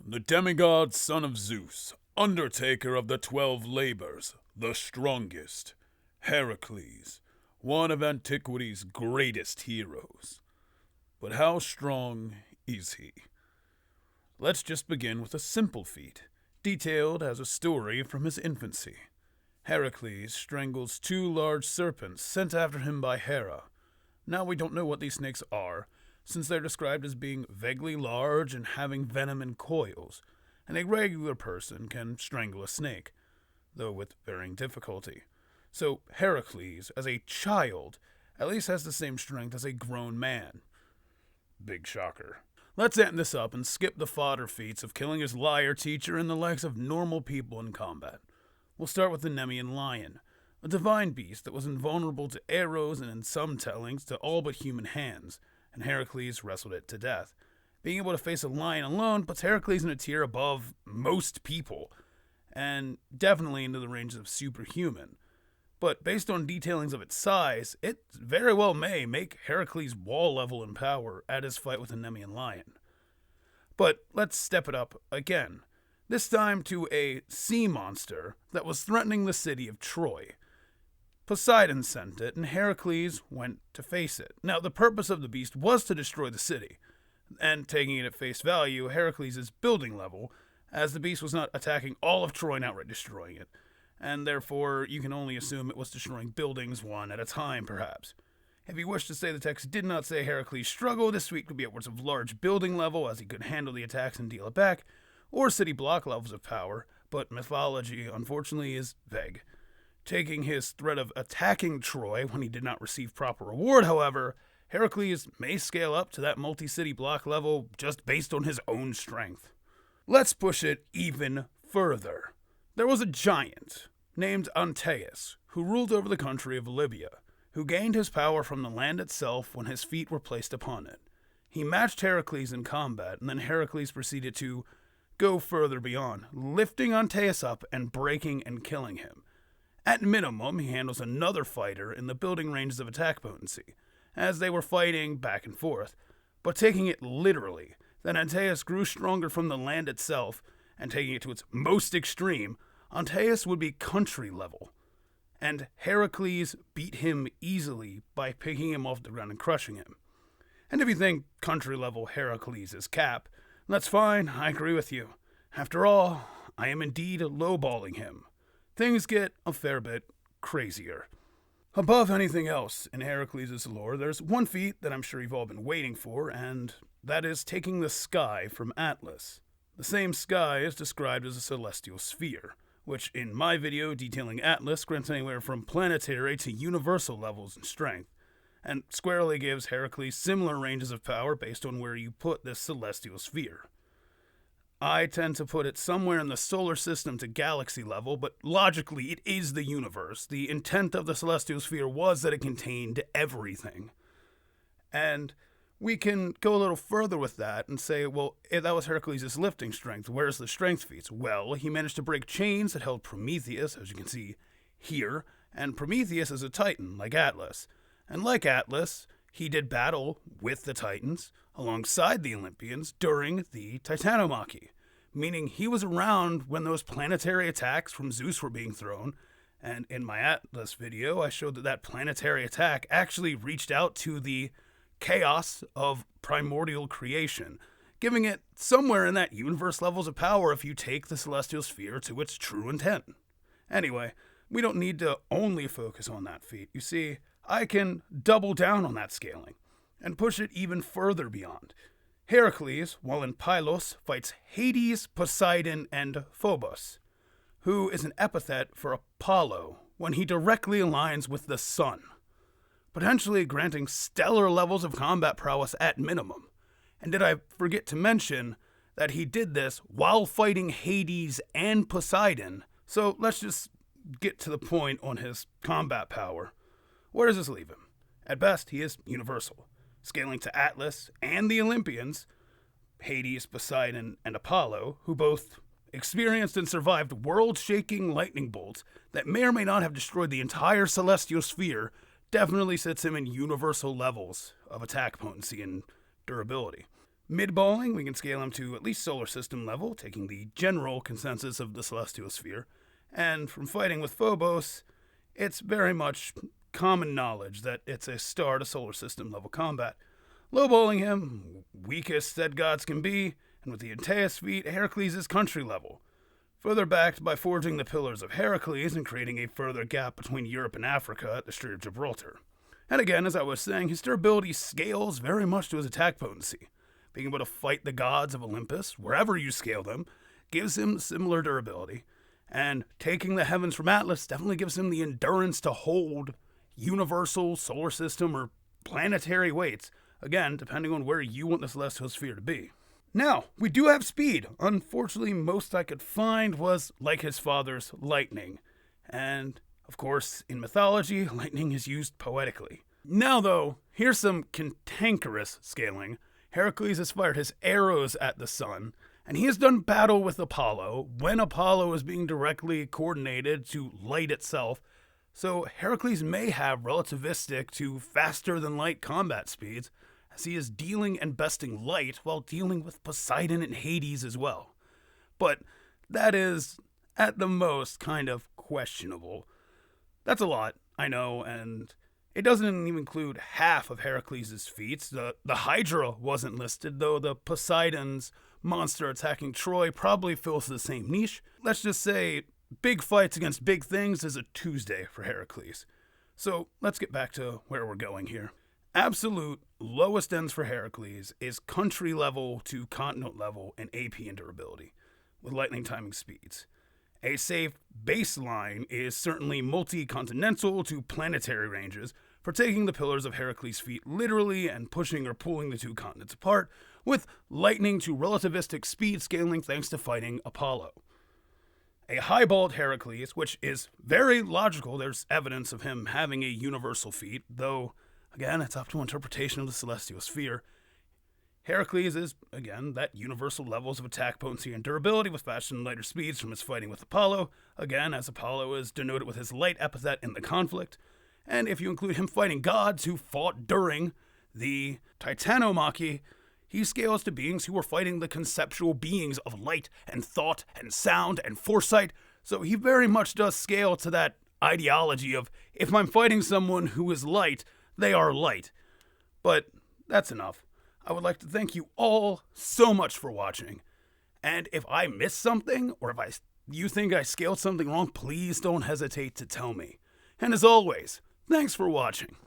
the demi-God son of Zeus, undertaker of the 12 labors, the strongest, Heracles, one of antiquity's greatest heroes. But how strong is he? Let's just begin with a simple feat, detailed as a story from his infancy. Heracles strangles 2 large serpents sent after him by Hera. Now we don't know what these snakes are, since they're described as being vaguely large and having venom in coils, and a regular person can strangle a snake, though with varying difficulty. So Heracles, as a child, at least has the same strength as a grown man. Big shocker. Let's end this up and skip the fodder feats of killing his liar teacher and the likes of normal people in combat. We'll start with the Nemean Lion, a divine beast that was invulnerable to arrows and in some tellings to all but human hands, and Heracles wrestled it to death. Being able to face a lion alone puts Heracles in a tier above most people, and definitely into the range of superhuman. But based on detailings of its size, it very well may make Heracles wall level in power at his fight with the Nemean Lion. But let's step it up again, this time to a sea monster that was threatening the city of Troy. Poseidon sent it, and Heracles went to face it. Now, the purpose of the beast was to destroy the city, and taking it at face value, Heracles is building level, as the beast was not attacking all of Troy and outright destroying it, and therefore you can only assume it was destroying buildings one at a time, perhaps. If you wish to say the text did not say Heracles' struggle, this feat could be upwards of large building level, as he could handle the attacks and deal it back, or city block levels of power, but mythology, unfortunately, is vague. Taking his threat of attacking Troy when he did not receive proper reward, however, Heracles may scale up to that multi-city block level just based on his own strength. Let's push it even further. There was a giant named Antaeus who ruled over the country of Libya, who gained his power from the land itself when his feet were placed upon it. He matched Heracles in combat, and then Heracles proceeded to go further beyond, lifting Antaeus up and breaking and killing him. At minimum, he handles another fighter in the building ranges of attack potency, as they were fighting back and forth, but taking it literally, then Antaeus grew stronger from the land itself, and taking it to its most extreme, Antaeus would be country level, and Heracles beat him easily by picking him off the ground and crushing him. And if you think country level Heracles is cap, that's fine, I agree with you. After all, I am indeed lowballing him. Things get a fair bit crazier. Above anything else in Heracles' lore, there's one feat that I'm sure you've all been waiting for, and that is taking the sky from Atlas. The same sky is described as a celestial sphere, which in my video detailing Atlas grants anywhere from planetary to universal levels in strength, and squarely gives Heracles similar ranges of power based on where you put this celestial sphere. I tend to put it somewhere in the solar system to galaxy level, but logically it is the universe. The intent of the celestial sphere was that it contained everything. And we can go a little further with that and say, well, if that was Heracles' lifting strength, where's the strength feats? Well, he managed to break chains that held Prometheus, as you can see here, and Prometheus is a titan, like Atlas. And like Atlas, he did battle with the Titans alongside the Olympians during the Titanomachy, meaning he was around when those planetary attacks from Zeus were being thrown, and in my Atlas video, I showed that that planetary attack actually reached out to the chaos of primordial creation, giving it somewhere in that universe levels of power if you take the celestial sphere to its true intent. Anyway, we don't need to only focus on that feat. You see, I can double down on that scaling and push it even further beyond. Heracles, while in Pylos, fights Hades, Poseidon, and Phobos, who is an epithet for Apollo when he directly aligns with the sun, potentially granting stellar levels of combat prowess at minimum. And did I forget to mention that he did this while fighting Hades and Poseidon? So let's just get to the point on his combat power. Where does this leave him? At best, he is universal, scaling to Atlas and the Olympians, Hades, Poseidon, and Apollo, who both experienced and survived world-shaking lightning bolts that may or may not have destroyed the entire celestial sphere, definitely sets him in universal levels of attack potency and durability. Mid-balling, we can scale him to at least solar system level, taking the general consensus of the celestial sphere. And from fighting with Phobos, it's very much common knowledge that it's a star to solar system level combat. Low-balling him, weakest that gods can be, and with the Antaeus feat, Heracles is country level. Further backed by forging the Pillars of Heracles and creating a further gap between Europe and Africa at the Strait of Gibraltar. And again, as I was saying, his durability scales very much to his attack potency. Being able to fight the gods of Olympus, wherever you scale them, gives him similar durability. And taking the heavens from Atlas definitely gives him the endurance to hold universal, solar system, or planetary weights, again, depending on where you want the celestial sphere to be. Now, we do have speed. Unfortunately, most I could find was like his father's lightning. And, of course, in mythology, lightning is used poetically. Now, though, here's some cantankerous scaling. Heracles has fired his arrows at the sun, and he has done battle with Apollo when Apollo is being directly coordinated to light itself, so Heracles may have relativistic to faster-than-light combat speeds, as he is dealing and besting light while dealing with Poseidon and Hades as well. But that is, at the most, kind of questionable. That's a lot, I know, and it doesn't even include half of Heracles' feats. The Hydra wasn't listed, though the Poseidon's monster attacking Troy probably fills the same niche. Let's just say big fights against big things is a Tuesday for Heracles. So let's get back to where we're going here. Absolute lowest ends for Heracles is country level to continent level in AP and durability, with lightning timing speeds. A safe baseline is certainly multi-continental to planetary ranges for taking the Pillars of Heracles' feet literally and pushing or pulling the two continents apart, with lightning to relativistic speed scaling thanks to fighting Apollo. A highballed Heracles, which is very logical, there's evidence of him having a universal feat, though, again, it's up to interpretation of the celestial sphere. Heracles is, again, that universal levels of attack potency and durability with faster and lighter speeds from his fighting with Apollo, again, as Apollo is denoted with his light epithet in the conflict. And if you include him fighting gods who fought during the Titanomachy, he scales to beings who were fighting the conceptual beings of light and thought and sound and foresight, so he very much does scale to that ideology of, if I'm fighting someone who is light, they are light. But that's enough. I would like to thank you all so much for watching. And if I missed something, or if you think I scaled something wrong, please don't hesitate to tell me. And as always, thanks for watching.